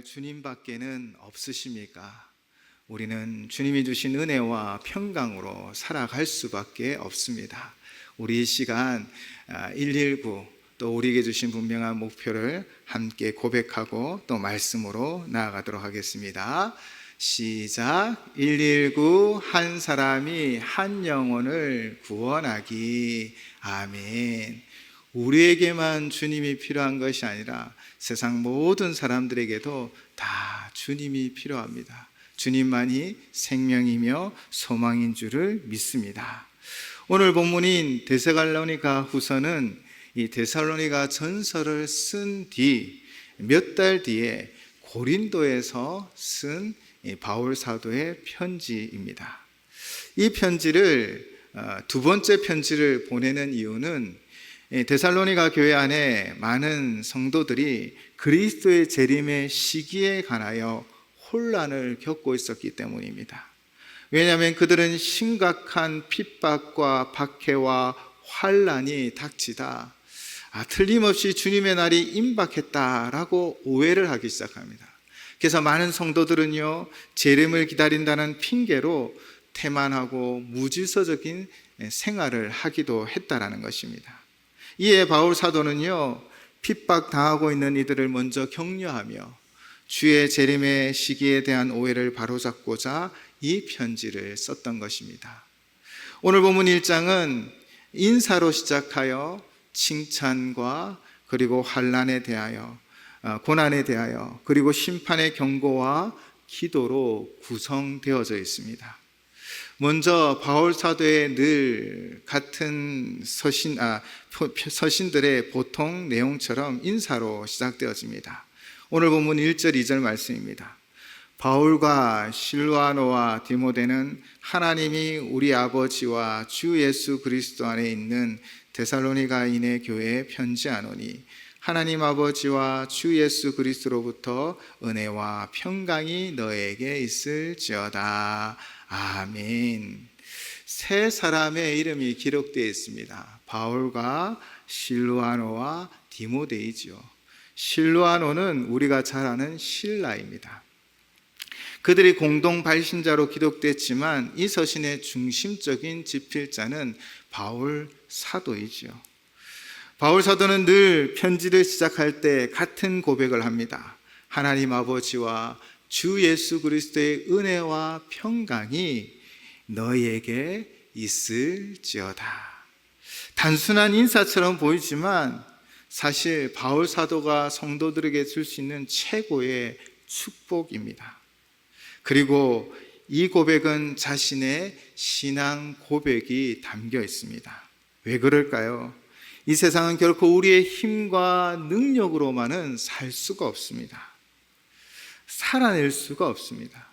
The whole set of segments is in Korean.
정말 주님밖에는 없으십니까? 우리는 주님이 주신 은혜와 평강으로 살아갈 수밖에 없습니다. 우리 이 시간 119 또 우리에게 주신 분명한 목표를 함께 고백하고 또 말씀으로 나아가도록 하겠습니다. 시작. 119 한 사람이 한 영혼을 구원하기. 아멘. 우리에게만 주님이 필요한 것이 아니라 세상 모든 사람들에게도 다 주님이 필요합니다. 주님만이 생명이며 소망인 줄을 믿습니다. 오늘 본문인 데살로니가 후서는 이 데살로니가 전서를 쓴 뒤 몇 달 뒤에 고린도에서 쓴 바울 사도의 편지입니다. 이 편지를 두 번째 편지를 보내는 이유는 데살로니가 교회 안에 많은 성도들이 그리스도의 재림의 시기에 관하여 혼란을 겪고 있었기 때문입니다. 왜냐하면 그들은 심각한 핍박과 박해와 환란이 닥치다 틀림없이 주님의 날이 임박했다라고 오해를 하기 시작합니다. 그래서 많은 성도들은요, 재림을 기다린다는 핑계로 태만하고 무질서적인 생활을 하기도 했다라는 것입니다. 이에 바울 사도는요, 핍박당하고 있는 이들을 먼저 격려하며 주의 재림의 시기에 대한 오해를 바로잡고자 이 편지를 썼던 것입니다. 오늘 본문 1장은 인사로 시작하여 칭찬과 그리고 환난에 대하여 고난에 대하여 그리고 심판의 경고와 기도로 구성되어져 있습니다. 먼저 바울 사도의 늘 같은 서신들의 보통 내용처럼 인사로 시작되어집니다. 오늘 본문 1절 2절 말씀입니다. 바울과 실와노와 디모데는 하나님이 우리 아버지와 주 예수 그리스도 안에 있는 데살로니가인의 교회에 편지하노니 하나님 아버지와 주 예수 그리스도로부터 은혜와 평강이 너에게 있을지어다. 아멘. 세 사람의 이름이 기록되어 있습니다. 바울과 실루아노와 디모데이죠. 실루아노는 우리가 잘 아는 신라입니다. 그들이 공동 발신자로 기록됐지만 이 서신의 중심적인 집필자는 바울 사도이죠. 바울 사도는 늘 편지를 시작할 때 같은 고백을 합니다. 하나님 아버지와 주 예수 그리스도의 은혜와 평강이 너희에게 있을지어다. 단순한 인사처럼 보이지만 사실 바울 사도가 성도들에게 줄 수 있는 최고의 축복입니다. 그리고 이 고백은 자신의 신앙 고백이 담겨 있습니다. 왜 그럴까요? 이 세상은 결코 우리의 힘과 능력으로만은 살 수가 없습니다. 살아낼 수가 없습니다.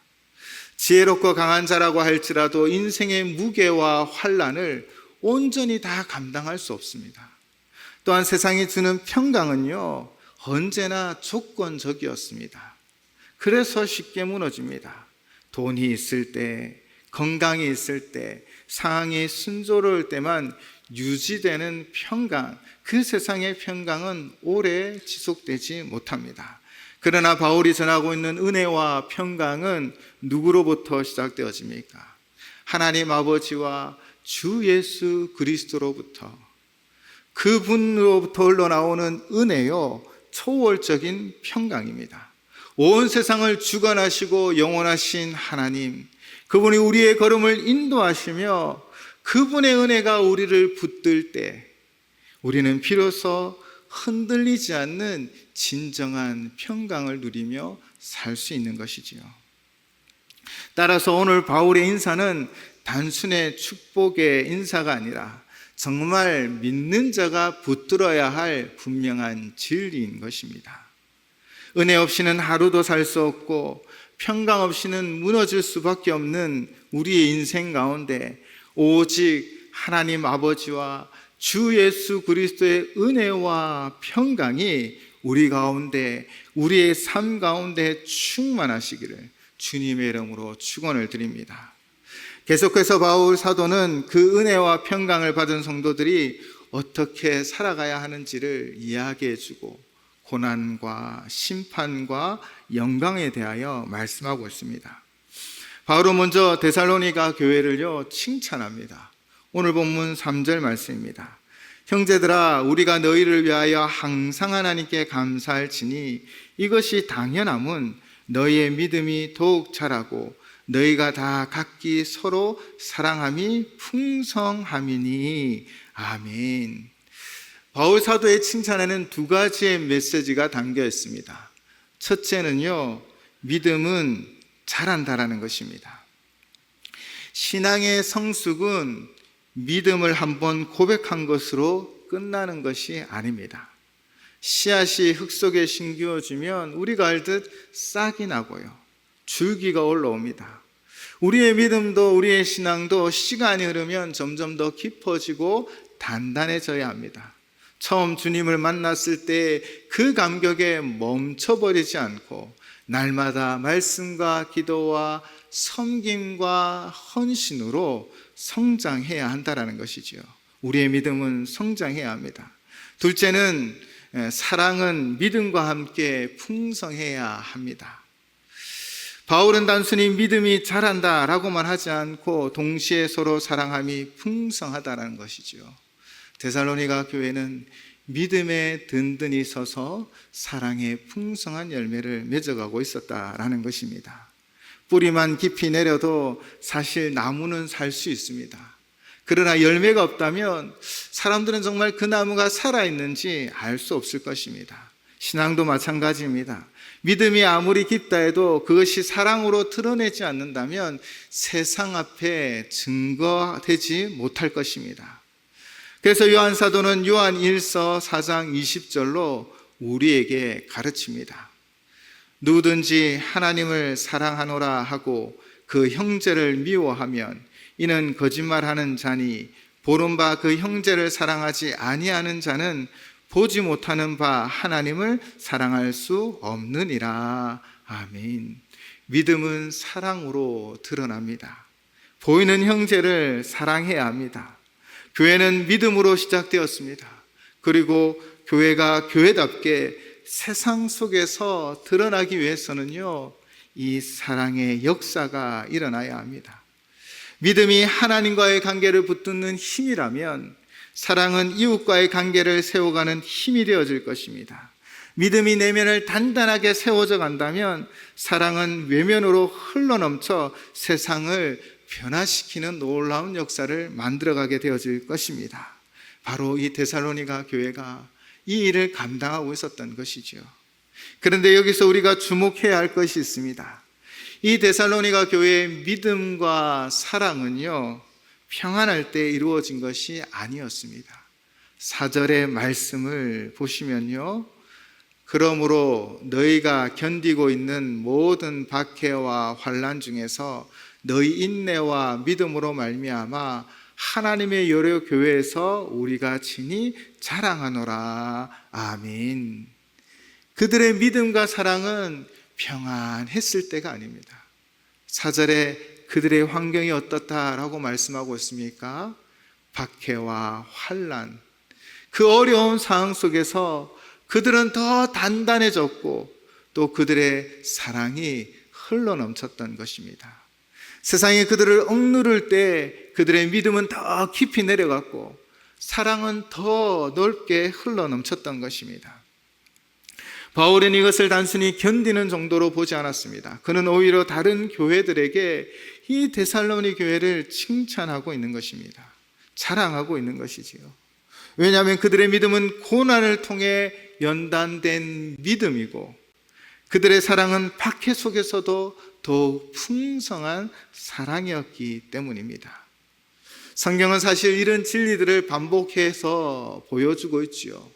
지혜롭고 강한 자라고 할지라도 인생의 무게와 환란을 온전히 다 감당할 수 없습니다. 또한 세상이 주는 평강은요, 언제나 조건적이었습니다. 그래서 쉽게 무너집니다. 돈이 있을 때, 건강이 있을 때, 상황이 순조로울 때만 유지되는 평강, 그 세상의 평강은 오래 지속되지 못합니다. 그러나 바울이 전하고 있는 은혜와 평강은 누구로부터 시작되어집니까? 하나님 아버지와 주 예수 그리스도로부터, 그분으로부터 흘러나오는 은혜요, 초월적인 평강입니다. 온 세상을 주관하시고 영원하신 하나님, 그분이 우리의 걸음을 인도하시며 그분의 은혜가 우리를 붙들 때 우리는 비로소 흔들리지 않는 진정한 평강을 누리며 살 수 있는 것이지요. 따라서 오늘 바울의 인사는 단순의 축복의 인사가 아니라 정말 믿는 자가 붙들어야 할 분명한 진리인 것입니다. 은혜 없이는 하루도 살 수 없고 평강 없이는 무너질 수밖에 없는 우리의 인생 가운데 오직 하나님 아버지와 주 예수 그리스도의 은혜와 평강이 우리 가운데, 우리의 삶 가운데 충만하시기를 주님의 이름으로 축원을 드립니다. 계속해서 바울 사도는 그 은혜와 평강을 받은 성도들이 어떻게 살아가야 하는지를 이야기해주고 고난과 심판과 영광에 대하여 말씀하고 있습니다. 바울은 먼저 데살로니가 교회를요 칭찬합니다. 오늘 본문 3절 말씀입니다. 형제들아, 우리가 너희를 위하여 항상 하나님께 감사할지니 이것이 당연함은 너희의 믿음이 더욱 자라고 너희가 다 각기 서로 사랑함이 풍성함이니. 아멘. 바울 사도의 칭찬에는 두 가지의 메시지가 담겨 있습니다. 첫째는요, 믿음은 자란다라는 것입니다. 신앙의 성숙은 믿음을 한번 고백한 것으로 끝나는 것이 아닙니다. 씨앗이 흙 속에 심겨지면 우리가 알듯 싹이 나고요, 줄기가 올라옵니다. 우리의 믿음도 우리의 신앙도 시간이 흐르면 점점 더 깊어지고 단단해져야 합니다. 처음 주님을 만났을 때 그 감격에 멈춰버리지 않고 날마다 말씀과 기도와 섬김과 헌신으로 성장해야 한다는 것이지요. 우리의 믿음은 성장해야 합니다. 둘째는 사랑은 믿음과 함께 풍성해야 합니다. 바울은 단순히 믿음이 자란다라고만 하지 않고 동시에 서로 사랑함이 풍성하다는 것이지요. 데살로니가 교회는 믿음에 든든히 서서 사랑의 풍성한 열매를 맺어가고 있었다라는 것입니다. 뿌리만 깊이 내려도 사실 나무는 살 수 있습니다. 그러나 열매가 없다면 사람들은 정말 그 나무가 살아있는지 알 수 없을 것입니다. 신앙도 마찬가지입니다. 믿음이 아무리 깊다 해도 그것이 사랑으로 드러내지 않는다면 세상 앞에 증거되지 못할 것입니다. 그래서 요한 사도는 요한 1서 4장 20절로 우리에게 가르칩니다. 누구든지 하나님을 사랑하노라 하고 그 형제를 미워하면 이는 거짓말하는 자니 보는 바 그 형제를 사랑하지 아니하는 자는 보지 못하는 바 하나님을 사랑할 수 없느니라. 아멘. 믿음은 사랑으로 드러납니다. 보이는 형제를 사랑해야 합니다. 교회는 믿음으로 시작되었습니다. 그리고 교회가 교회답게 세상 속에서 드러나기 위해서는요, 이 사랑의 역사가 일어나야 합니다. 믿음이 하나님과의 관계를 붙드는 힘이라면 사랑은 이웃과의 관계를 세워가는 힘이 되어질 것입니다. 믿음이 내면을 단단하게 세워져 간다면 사랑은 외면으로 흘러넘쳐 세상을 변화시키는 놀라운 역사를 만들어가게 되어질 것입니다. 바로 이 데살로니가 교회가 이 일을 감당하고 있었던 것이죠. 그런데 여기서 우리가 주목해야 할 것이 있습니다. 이 데살로니가 교회의 믿음과 사랑은요, 평안할 때 이루어진 것이 아니었습니다. 4절의 말씀을 보시면요, 그러므로 너희가 견디고 있는 모든 박해와 환난 중에서 너희 인내와 믿음으로 말미암아 하나님의 여러 교회에서 우리가 친히 자랑하노라. 아멘. 그들의 믿음과 사랑은 평안했을 때가 아닙니다. 4절에 그들의 환경이 어떻다라고 말씀하고 있습니까? 박해와 환난, 그 어려운 상황 속에서 그들은 더 단단해졌고 또 그들의 사랑이 흘러넘쳤던 것입니다. 세상이 그들을 억누를 때 그들의 믿음은 더 깊이 내려갔고 사랑은 더 넓게 흘러넘쳤던 것입니다. 바울은 이것을 단순히 견디는 정도로 보지 않았습니다. 그는 오히려 다른 교회들에게 이 데살로니 교회를 칭찬하고 있는 것입니다. 자랑하고 있는 것이지요. 왜냐하면 그들의 믿음은 고난을 통해 연단된 믿음이고 그들의 사랑은 박해 속에서도 더욱 풍성한 사랑이었기 때문입니다. 성경은 사실 이런 진리들을 반복해서 보여주고 있지요.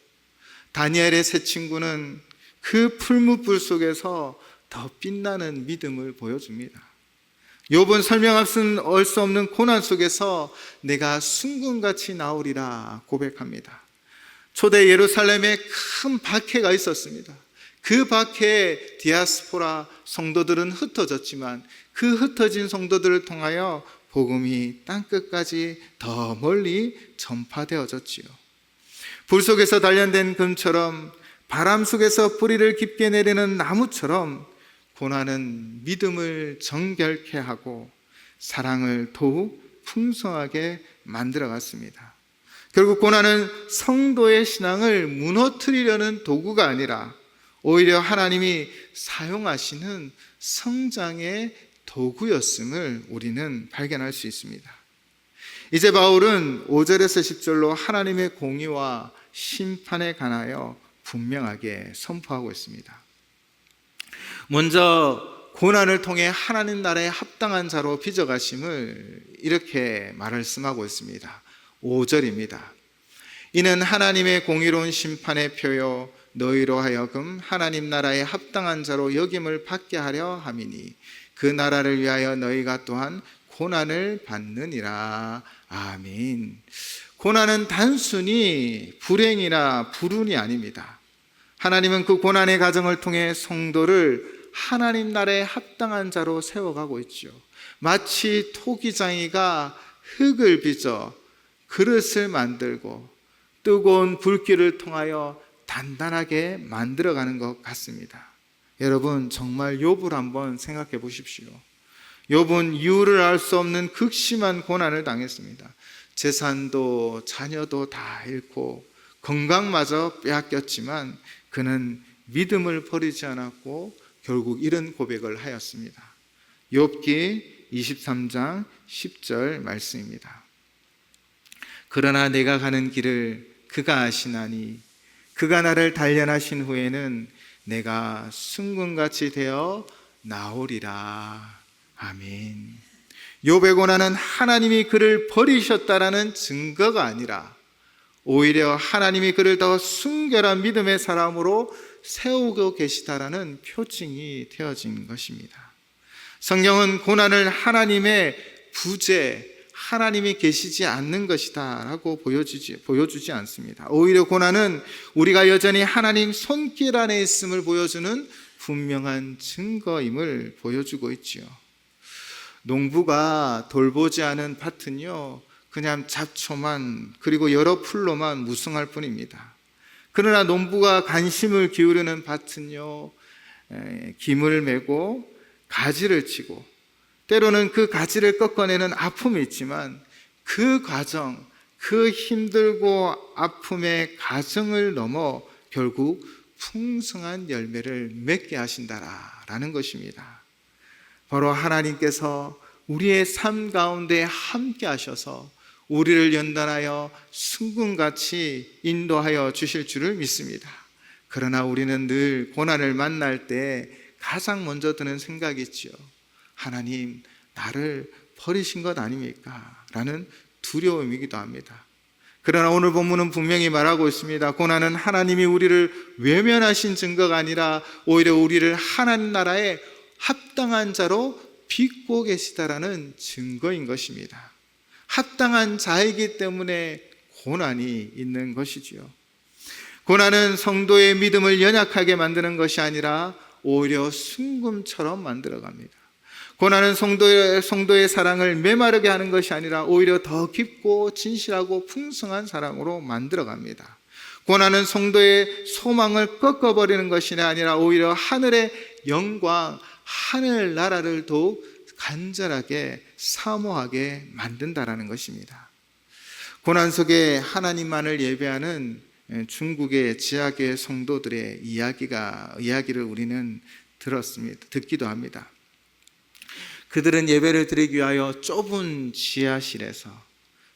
다니엘의 세 친구는 그 풀무불 속에서 더 빛나는 믿음을 보여줍니다. 욥은 설명할 수 없는 고난 속에서 내가 순금같이 나오리라 고백합니다. 초대 예루살렘에 큰 박해가 있었습니다. 그 박해에 디아스포라 성도들은 흩어졌지만 그 흩어진 성도들을 통하여 복음이 땅끝까지 더 멀리 전파되어졌지요. 불 속에서 단련된 금처럼 바람 속에서 뿌리를 깊게 내리는 나무처럼 고난은 믿음을 정결케 하고 사랑을 더욱 풍성하게 만들어 갔습니다. 결국 고난은 성도의 신앙을 무너뜨리려는 도구가 아니라 오히려 하나님이 사용하시는 성장의 도구였음을 우리는 발견할 수 있습니다. 이제 바울은 5절에서 10절로 하나님의 공의와 심판에 관하여 분명하게 선포하고 있습니다. 먼저 고난을 통해 하나님 나라에 합당한 자로 빚어가심을 이렇게 말씀하고 있습니다. 5절입니다. 이는 하나님의 공의로운 심판의 표요 너희로 하여금 하나님 나라에 합당한 자로 여김을 받게 하려 함이니 그 나라를 위하여 너희가 또한 고난을 받느니라. 아멘. 고난은 단순히 불행이나 불운이 아닙니다. 하나님은 그 고난의 과정을 통해 성도를 하나님 나라에 합당한 자로 세워가고 있죠. 마치 토기장이가 흙을 빚어 그릇을 만들고 뜨거운 불길을 통하여 단단하게 만들어가는 것 같습니다. 여러분, 정말 욥을 한번 생각해 보십시오. 욥은 이유를 알 수 없는 극심한 고난을 당했습니다. 재산도 자녀도 다 잃고 건강마저 빼앗겼지만 그는 믿음을 버리지 않았고 결국 이런 고백을 하였습니다. 욥기 23장 10절 말씀입니다. 그러나 내가 가는 길을 그가 아시나니 그가 나를 단련하신 후에는 내가 순금같이 되어 나오리라. 아멘. 욥의 고난은 하나님이 그를 버리셨다라는 증거가 아니라 오히려 하나님이 그를 더 순결한 믿음의 사람으로 세우고 계시다라는 표징이 되어진 것입니다. 성경은 고난을 하나님의 부재, 하나님이 계시지 않는 것이다 라고 보여주지 않습니다. 오히려 고난은 우리가 여전히 하나님 손길 안에 있음을 보여주는 분명한 증거임을 보여주고 있지요. 농부가 돌보지 않은 밭은요 그냥 잡초만 그리고 여러 풀로만 무성할 뿐입니다. 그러나 농부가 관심을 기울이는 밭은요 김을 메고 가지를 치고 때로는 그 가지를 꺾어내는 아픔이 있지만 그 과정, 그 힘들고 아픔의 과정을 넘어 결국 풍성한 열매를 맺게 하신다라는 것입니다. 바로 하나님께서 우리의 삶 가운데 함께 하셔서 우리를 연단하여 순금같이 인도하여 주실 줄을 믿습니다. 그러나 우리는 늘 고난을 만날 때 가장 먼저 드는 생각이 있지요. 하나님, 나를 버리신 것 아닙니까? 라는 두려움이기도 합니다. 그러나 오늘 본문은 분명히 말하고 있습니다. 고난은 하나님이 우리를 외면하신 증거가 아니라 오히려 우리를 하나님 나라에 합당한 자로 빚고 계시다라는 증거인 것입니다. 합당한 자이기 때문에 고난이 있는 것이지요. 고난은 성도의 믿음을 연약하게 만드는 것이 아니라 오히려 순금처럼 만들어갑니다. 고난은 성도의 사랑을 메마르게 하는 것이 아니라 오히려 더 깊고 진실하고 풍성한 사랑으로 만들어갑니다. 고난은 성도의 소망을 꺾어버리는 것이 아니라 오히려 하늘의 영광, 하늘나라를 더욱 간절하게 사모하게 만든다라는 것입니다. 고난 속에 하나님만을 예배하는 중국의 지하교회 성도들의 이야기를 우리는 듣기도 합니다. 그들은 예배를 드리기 위하여 좁은 지하실에서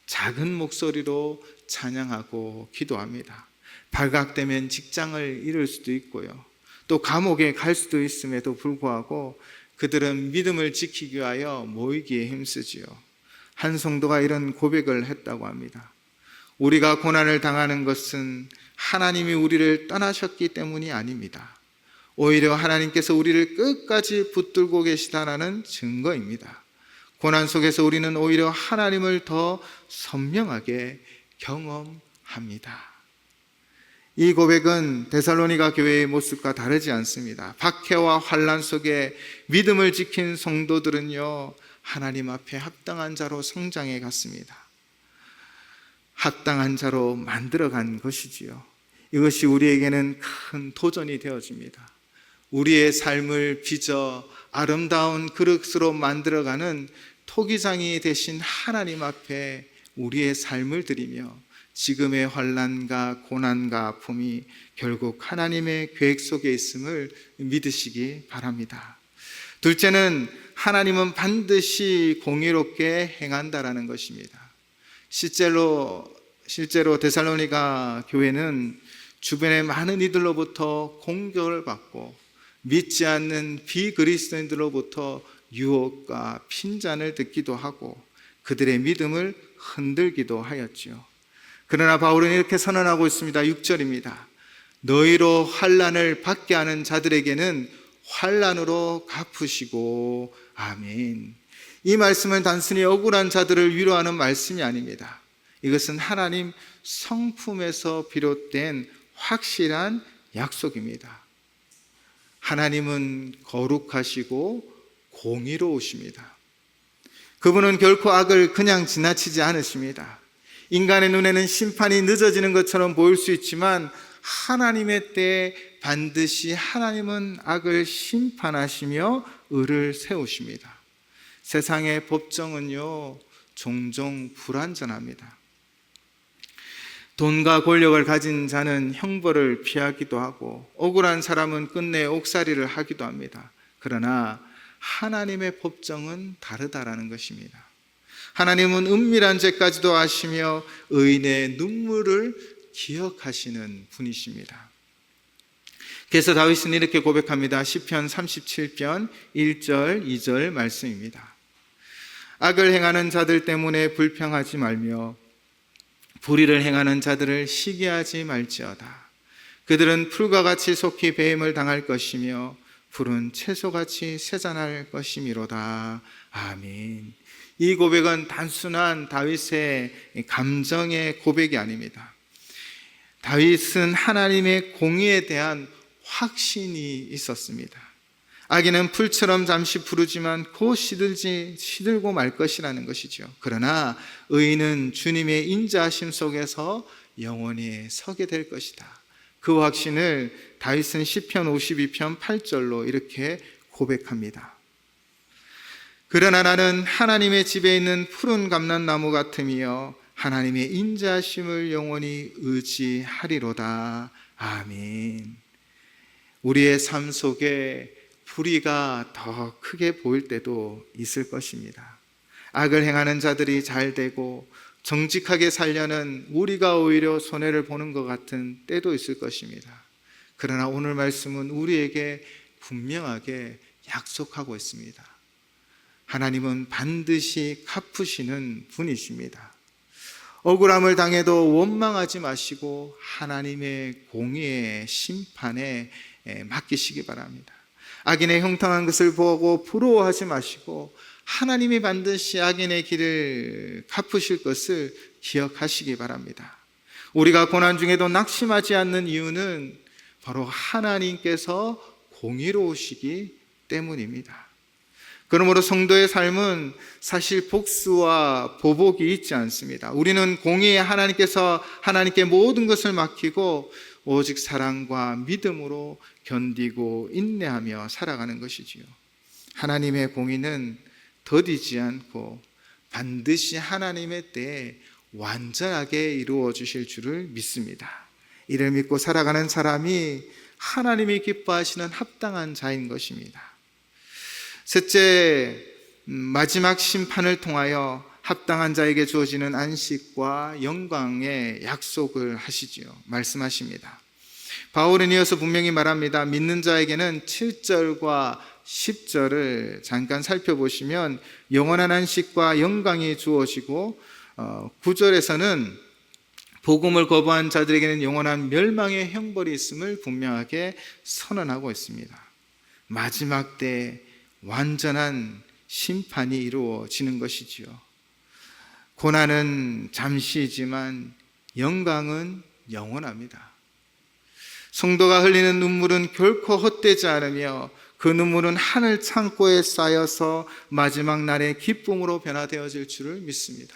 작은 목소리로 찬양하고 기도합니다. 발각되면 직장을 잃을 수도 있고요. 또 감옥에 갈 수도 있음에도 불구하고 그들은 믿음을 지키기 위하여 모이기에 힘쓰지요. 한 성도가 이런 고백을 했다고 합니다. 우리가 고난을 당하는 것은 하나님이 우리를 떠나셨기 때문이 아닙니다. 오히려 하나님께서 우리를 끝까지 붙들고 계시다는 증거입니다. 고난 속에서 우리는 오히려 하나님을 더 선명하게 경험합니다. 이 고백은 데살로니가 교회의 모습과 다르지 않습니다. 박해와 환난 속에 믿음을 지킨 성도들은요 하나님 앞에 합당한 자로 성장해 갔습니다. 합당한 자로 만들어간 것이지요. 이것이 우리에게는 큰 도전이 되어집니다. 우리의 삶을 빚어 아름다운 그릇으로 만들어가는 토기장이 되신 하나님 앞에 우리의 삶을 드리며 지금의 환난과 고난과 아픔이 결국 하나님의 계획 속에 있음을 믿으시기 바랍니다. 둘째는 하나님은 반드시 공의롭게 행한다라는 것입니다. 실제로 데살로니가 교회는 주변의 많은 이들로부터 공격을 받고 믿지 않는 비그리스도인들로부터 유혹과 핀잔을 듣기도 하고 그들의 믿음을 흔들기도 하였지요. 그러나 바울은 이렇게 선언하고 있습니다. 6절입니다. 너희로 환난을 받게 하는 자들에게는 환난으로 갚으시고. 아멘. 이 말씀은 단순히 억울한 자들을 위로하는 말씀이 아닙니다. 이것은 하나님 성품에서 비롯된 확실한 약속입니다. 하나님은 거룩하시고 공의로우십니다. 그분은 결코 악을 그냥 지나치지 않으십니다. 인간의 눈에는 심판이 늦어지는 것처럼 보일 수 있지만 하나님의 때에 반드시 하나님은 악을 심판하시며 의를 세우십니다. 세상의 법정은요, 종종 불완전합니다. 돈과 권력을 가진 자는 형벌을 피하기도 하고 억울한 사람은 끝내 옥살이를 하기도 합니다. 그러나 하나님의 법정은 다르다라는 것입니다. 하나님은 은밀한 죄까지도 아시며 의인의 눈물을 기억하시는 분이십니다. 그래서 다윗은 이렇게 고백합니다. 시편 37편 1절 2절 말씀입니다. 악을 행하는 자들 때문에 불평하지 말며 불의를 행하는 자들을 시기하지 말지어다. 그들은 풀과 같이 속히 배임을 당할 것이며 불은 채소같이 쇠잔할 것이미로다. 아멘. 이 고백은 단순한 다윗의 감정의 고백이 아닙니다. 다윗은 하나님의 공의에 대한 확신이 있었습니다. 악인은 풀처럼 잠시 푸르지만 곧 시들고 말 것이라는 것이죠. 그러나 의인은 주님의 인자하심 속에서 영원히 서게 될 것이다. 그 확신을 다윗은 시편 52편 8절로 이렇게 고백합니다. 그러나 나는 하나님의 집에 있는 푸른 감람나무 같으며 하나님의 인자하심을 영원히 의지하리로다. 아멘. 우리의 삶 속에 불의가 더 크게 보일 때도 있을 것입니다. 악을 행하는 자들이 잘 되고 정직하게 살려는 우리가 오히려 손해를 보는 것 같은 때도 있을 것입니다. 그러나 오늘 말씀은 우리에게 분명하게 약속하고 있습니다. 하나님은 반드시 갚으시는 분이십니다. 억울함을 당해도 원망하지 마시고 하나님의 공의의 심판에 맡기시기 바랍니다. 악인의 형통한 것을 보고 부러워하지 마시고 하나님이 반드시 악인의 길을 갚으실 것을 기억하시기 바랍니다. 우리가 고난 중에도 낙심하지 않는 이유는 바로 하나님께서 공의로우시기 때문입니다. 그러므로 성도의 삶은 사실 복수와 보복이 있지 않습니다. 우리는 공의의 하나님께서 하나님께 모든 것을 맡기고 오직 사랑과 믿음으로 견디고 인내하며 살아가는 것이지요. 하나님의 공의는 더디지 않고 반드시 하나님의 때에 완전하게 이루어 주실 줄을 믿습니다. 이를 믿고 살아가는 사람이 하나님이 기뻐하시는 합당한 자인 것입니다. 셋째, 마지막 심판을 통하여 합당한 자에게 주어지는 안식과 영광의 약속을 하시지요. 말씀하십니다. 바울은 이어서 분명히 말합니다. 믿는 자에게는 7절과 10절을 잠깐 살펴보시면 영원한 안식과 영광이 주어지고 9절에서는 복음을 거부한 자들에게는 영원한 멸망의 형벌이 있음을 분명하게 선언하고 있습니다. 마지막 때 완전한 심판이 이루어지는 것이지요. 고난은 잠시이지만 영광은 영원합니다. 성도가 흘리는 눈물은 결코 헛되지 않으며 그 눈물은 하늘 창고에 쌓여서 마지막 날의 기쁨으로 변화되어질 줄을 믿습니다.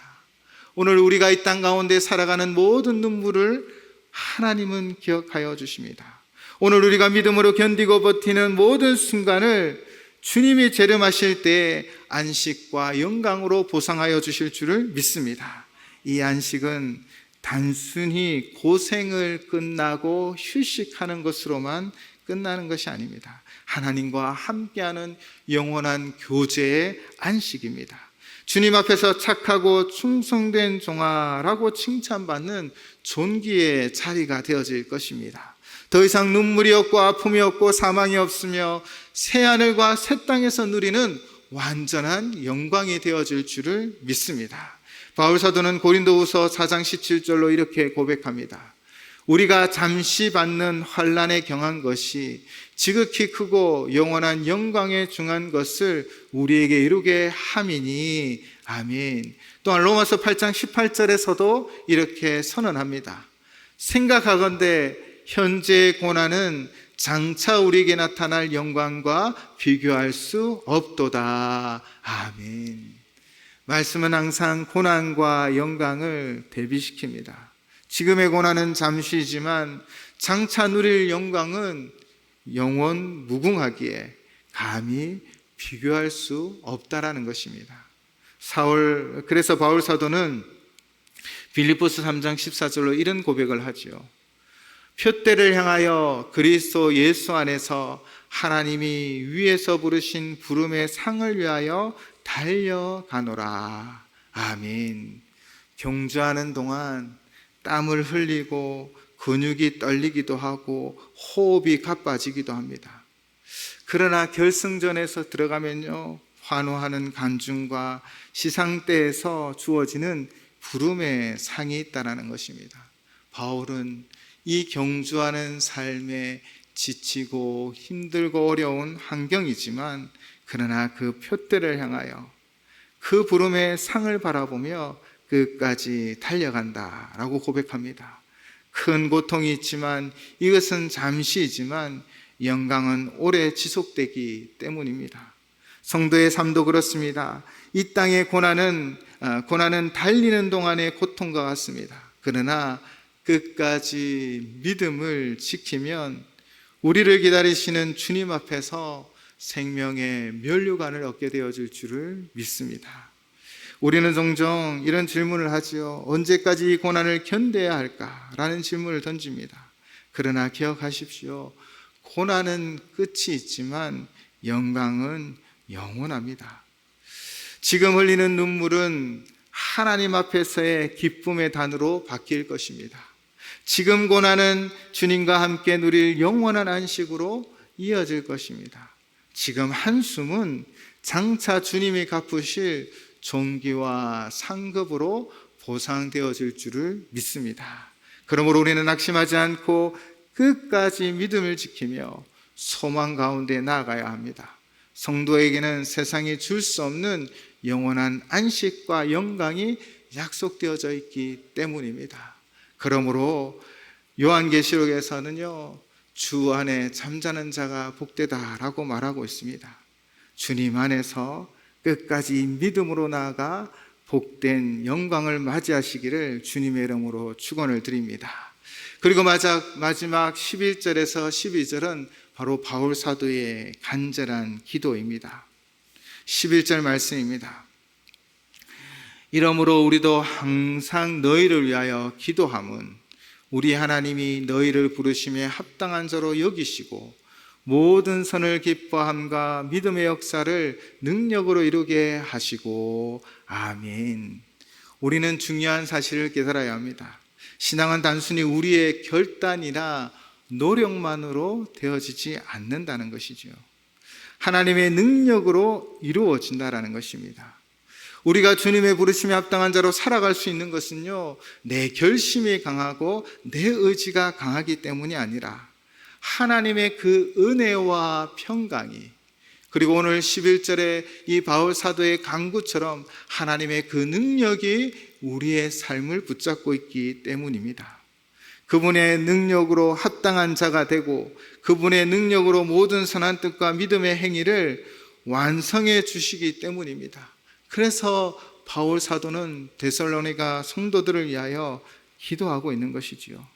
오늘 우리가 이 땅 가운데 살아가는 모든 눈물을 하나님은 기억하여 주십니다. 오늘 우리가 믿음으로 견디고 버티는 모든 순간을 주님이 재림하실 때 안식과 영광으로 보상하여 주실 줄을 믿습니다. 이 안식은 단순히 고생을 끝나고 휴식하는 것으로만 끝나는 것이 아닙니다. 하나님과 함께하는 영원한 교제의 안식입니다. 주님 앞에서 착하고 충성된 종아라고 칭찬받는 존귀의 자리가 되어질 것입니다. 더 이상 눈물이 없고 아픔이 없고 사망이 없으며 새하늘과 새 땅에서 누리는 완전한 영광이 되어질 줄을 믿습니다. 바울 사도는 고린도후서 4장 17절로 이렇게 고백합니다. 우리가 잠시 받는 환난에 경한 것이 지극히 크고 영원한 영광에 중한 것을 우리에게 이루게 함이니 아멘. 또한 로마서 8장 18절에서도 이렇게 선언합니다. 생각하건대 현재의 고난은 장차 우리에게 나타날 영광과 비교할 수 없도다. 아멘. 말씀은 항상 고난과 영광을 대비시킵니다. 지금의 고난은 잠시지만 장차 누릴 영광은 영원 무궁하기에 감히 비교할 수 없다라는 것입니다. 그래서 바울 사도는 빌립보서 3장 14절로 이런 고백을 하지요. 표대를 향하여 그리스도 예수 안에서 하나님이 위에서 부르신 부름의 상을 위하여 달려가노라. 아멘. 경주하는 동안 땀을 흘리고 근육이 떨리기도 하고 호흡이 가빠지기도 합니다. 그러나 결승전에서 들어가면요, 환호하는 간증과 시상대에서 주어지는 부름의 상이 있다는 것입니다. 바울은 이 경주하는 삶에 지치고 힘들고 어려운 환경이지만 그러나 그 표대를 향하여 그 부름의 상을 바라보며 끝까지 달려간다라고 고백합니다. 큰 고통이 있지만 이것은 잠시이지만 영광은 오래 지속되기 때문입니다. 성도의 삶도 그렇습니다. 이 땅의 고난은 달리는 동안의 고통과 같습니다. 그러나 끝까지 믿음을 지키면 우리를 기다리시는 주님 앞에서 생명의 면류관을 얻게 되어질 줄을 믿습니다. 우리는 종종 이런 질문을 하지요. 언제까지 이 고난을 견뎌야 할까라는 질문을 던집니다. 그러나 기억하십시오. 고난은 끝이 있지만 영광은 영원합니다. 지금 흘리는 눈물은 하나님 앞에서의 기쁨의 단으로 바뀔 것입니다. 지금 고난은 주님과 함께 누릴 영원한 안식으로 이어질 것입니다. 지금 한숨은 장차 주님이 갚으실 존귀와 상급으로 보상되어질 줄을 믿습니다. 그러므로 우리는 낙심하지 않고 끝까지 믿음을 지키며 소망 가운데 나아가야 합니다. 성도에게는 세상이 줄 수 없는 영원한 안식과 영광이 약속되어져 있기 때문입니다. 그러므로 요한계시록에서는요, 주 안에 잠자는 자가 복되다라고 말하고 있습니다. 주님 안에서 끝까지 믿음으로 나아가 복된 영광을 맞이하시기를 주님의 이름으로 축원을 드립니다. 그리고 마지막 11절에서 12절은 바로 바울 사도의 간절한 기도입니다. 11절 말씀입니다. 이러므로 우리도 항상 너희를 위하여 기도함은 우리 하나님이 너희를 부르심에 합당한 자로 여기시고 모든 선을 기뻐함과 믿음의 역사를 능력으로 이루게 하시고 아멘. 우리는 중요한 사실을 깨달아야 합니다. 신앙은 단순히 우리의 결단이나 노력만으로 되어지지 않는다는 것이죠. 하나님의 능력으로 이루어진다는 것입니다. 우리가 주님의 부르심에 합당한 자로 살아갈 수 있는 것은요, 내 결심이 강하고 내 의지가 강하기 때문이 아니라 하나님의 그 은혜와 평강이, 그리고 오늘 11절에 이 바울 사도의 간구처럼 하나님의 그 능력이 우리의 삶을 붙잡고 있기 때문입니다. 그분의 능력으로 합당한 자가 되고 그분의 능력으로 모든 선한 뜻과 믿음의 행위를 완성해 주시기 때문입니다. 그래서 바울 사도는 데살로니가 성도들을 위하여 기도하고 있는 것이지요.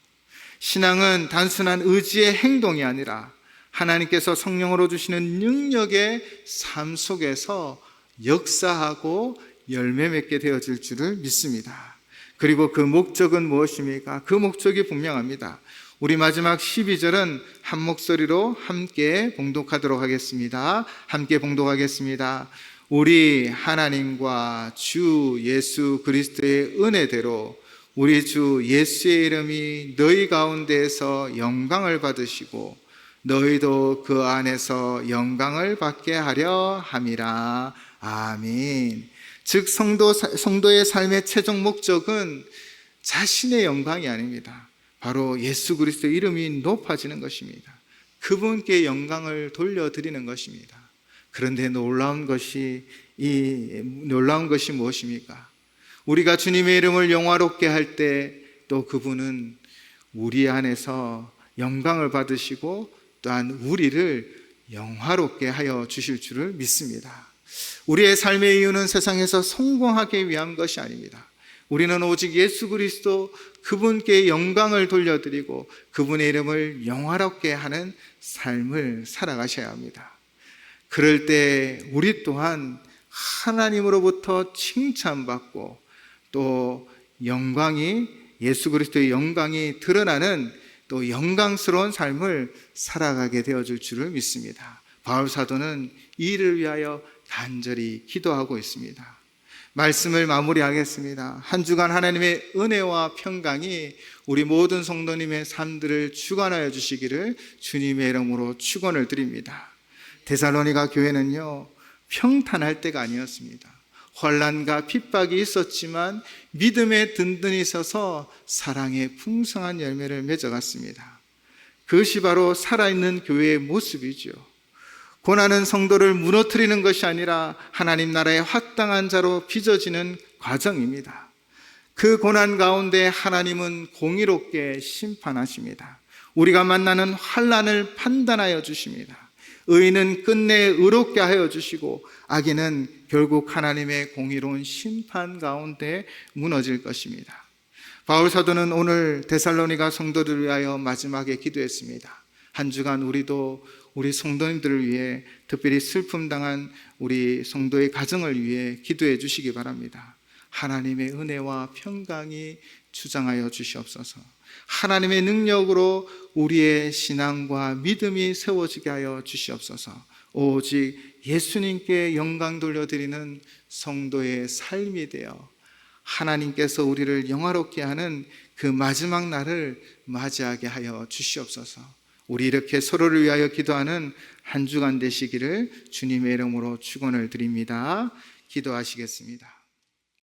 신앙은 단순한 의지의 행동이 아니라 하나님께서 성령으로 주시는 능력의 삶 속에서 역사하고 열매 맺게 되어질 줄을 믿습니다. 그리고 그 목적은 무엇입니까? 그 목적이 분명합니다. 우리 마지막 12절은 한 목소리로 함께 봉독하도록 하겠습니다. 함께 봉독하겠습니다. 우리 하나님과 주 예수 그리스도의 은혜대로 우리 주 예수의 이름이 너희 가운데에서 영광을 받으시고 너희도 그 안에서 영광을 받게 하려 함이라. 아멘. 즉 성도의 삶의 최종 목적은 자신의 영광이 아닙니다. 바로 예수 그리스도의 이름이 높아지는 것입니다. 그분께 영광을 돌려드리는 것입니다. 그런데 놀라운 것이 무엇입니까? 우리가 주님의 이름을 영화롭게 할 때 또 그분은 우리 안에서 영광을 받으시고 또한 우리를 영화롭게 하여 주실 줄을 믿습니다. 우리의 삶의 이유는 세상에서 성공하기 위한 것이 아닙니다. 우리는 오직 예수 그리스도 그분께 영광을 돌려드리고 그분의 이름을 영화롭게 하는 삶을 살아가셔야 합니다. 그럴 때 우리 또한 하나님으로부터 칭찬받고 또 예수 그리스도의 영광이 드러나는 또 영광스러운 삶을 살아가게 되어줄 줄을 믿습니다. 바울 사도는 이 일을 위하여 간절히 기도하고 있습니다. 말씀을 마무리하겠습니다. 한 주간 하나님의 은혜와 평강이 우리 모든 성도님의 삶들을 주관하여 주시기를 주님의 이름으로 축원을 드립니다. 데살로니가 교회는요, 평탄할 때가 아니었습니다. 환난과 핍박이 있었지만 믿음에 든든히 서서 사랑의 풍성한 열매를 맺어갔습니다. 그것이 바로 살아있는 교회의 모습이죠. 고난은 성도를 무너뜨리는 것이 아니라 하나님 나라의 합당한 자로 빚어지는 과정입니다. 그 고난 가운데 하나님은 공의롭게 심판하십니다. 우리가 만나는 환난을 판단하여 주십니다. 의인은 끝내 의롭게 하여 주시고 악인은 결국 하나님의 공의로운 심판 가운데 무너질 것입니다. 바울 사도는 오늘 데살로니가 성도들을 위하여 마지막에 기도했습니다. 한 주간 우리도 우리 성도님들을 위해 특별히 슬픔 당한 우리 성도의 가정을 위해 기도해 주시기 바랍니다. 하나님의 은혜와 평강이 주장하여 주시옵소서. 하나님의 능력으로 우리의 신앙과 믿음이 세워지게 하여 주시옵소서. 오직 예수님께 영광 돌려드리는 성도의 삶이 되어 하나님께서 우리를 영화롭게 하는 그 마지막 날을 맞이하게 하여 주시옵소서. 우리 이렇게 서로를 위하여 기도하는 한 주간 되시기를 주님의 이름으로 축원을 드립니다. 기도하시겠습니다.